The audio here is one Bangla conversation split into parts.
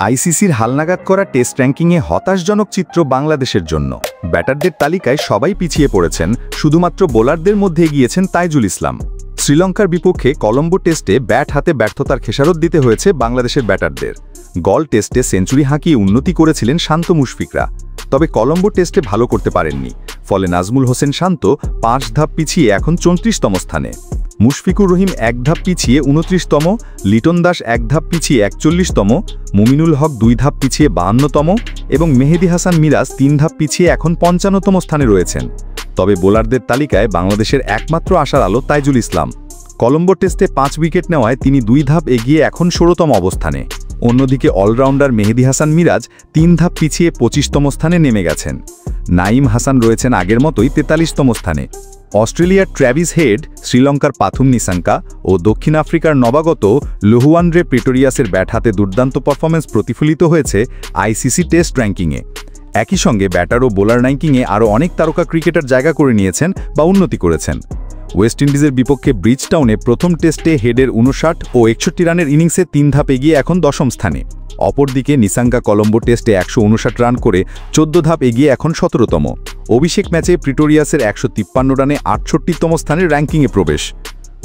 আইসিসির হালনাগাদ করা টেস্ট র্যাঙ্কিংয়ে হতাশজনক চিত্র বাংলাদেশের জন্য। ব্যাটারদের তালিকায় সবাই পিছিয়ে পড়েছেন, শুধুমাত্র বোলারদের মধ্যে এগিয়েছেন তাইজুল ইসলাম। শ্রীলঙ্কার বিপক্ষে কলম্বো টেস্টে ব্যাট হাতে ব্যর্থতার খেসারত দিতে হয়েছে বাংলাদেশের ব্যাটারদের। গল টেস্টে সেঞ্চুরি হাঁকিয়ে উন্নতি করেছিলেন শান্ত মুশফিকরা, তবে কলম্বো টেস্টে ভালো করতে পারেননি। ফলে নাজমুল হোসেন শান্ত 5 ধাপ পিছিয়ে এখন 34তম স্থানে, মুশফিকুর রহিম 1 ধাপ পিছিয়ে 29তম, লিটন দাস 1 ধাপ পিছিয়ে 41তম, মুমিনুল হক 2 ধাপ পিছিয়ে 52তম এবং মেহেদী হাসান মিরাজ 3 ধাপ পিছিয়ে এখন 55তম স্থানে রয়েছেন। তবে বোলারদের তালিকায় বাংলাদেশের একমাত্র আশার আলো তাইজুল ইসলাম। কলম্বো টেস্টে 5 উইকেট নেওয়ায় তিনি 2 ধাপ এগিয়ে এখন 16তম অবস্থানে। অন্যদিকে অলরাউন্ডার মেহেদী হাসান মিরাজ 3 ধাপ পিছিয়ে 25তম স্থানে নেমে গেছেন। নাঈম হাসান রয়েছেন আগের মতোই 43তম স্থানে। অস্ট্রেলিয়ার ট্র্যাভিস হেড, শ্রীলঙ্কার পাথুম নিসাঙ্কা ও দক্ষিণ আফ্রিকার নবাগত লোহুয়ান্ড্রে প্রিটোরিয়াসের ব্যাট হাতে দুর্দান্ত পারফরম্যান্স প্রতিফলিত হয়েছে আইসিসি টেস্ট র্যাঙ্কিংয়ে। একই সঙ্গে ব্যাটার ও বোলার র্যাঙ্কিংয়ে আরও অনেক তারকা ক্রিকেটার জায়গা করে নিয়েছেন বা উন্নতি করেছেন। ওয়েস্ট ইন্ডিজের বিপক্ষে ব্রিজটাউনে প্রথম টেস্টে হেডের 59 ও 61 রানের ইনিংসে 3 ধাপ এগিয়ে এখন 10ম স্থানে। অপরদিকে নিসাঙ্কা কলম্বো টেস্টে 159 রান করে 14 ধাপ এগিয়ে এখন 17তম। অভিষেক ম্যাচে প্রিটোরিয়াসের 153 রানে 68তম স্থানের র্যাঙ্কিংয়ে প্রবেশ।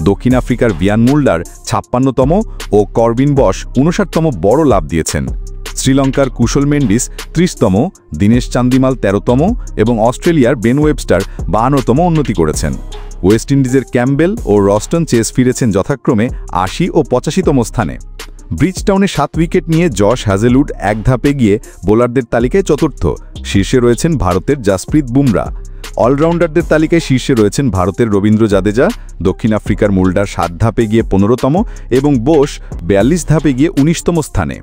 দক্ষিণ আফ্রিকার ভিয়ান মুল্ডার 56তম ও করবিন বশ 59তম বড় লাভ দিয়েছেন। শ্রীলঙ্কার কুশল মেন্ডিস 30তম, দীনেশ চান্দিমাল 13তম এবং অস্ট্রেলিয়ার বেন ওয়েবস্টার 52তম উন্নতি করেছেন। ওয়েস্ট ইন্ডিজের ক্যাম্বেল ও রস্টন চেস ফিরেছেন যথাক্রমে 80 ও 85তম স্থানে। ব্রিজটাউনে 7 উইকেট নিয়ে জশ হ্যাজেলউড 1 ধাপে গিয়ে বোলারদের তালিকায় চতুর্থ, শীর্ষে রয়েছেন ভারতের জাসপ্রীত বুমরা। অলরাউন্ডারদের তালিকায় শীর্ষে রয়েছেন ভারতের রবীন্দ্র জাদেজা, দক্ষিণ আফ্রিকার মুল্ডার 7 ধাপে গিয়ে 15তম এবং বোস 42 ধাপে গিয়ে 19তম স্থানে।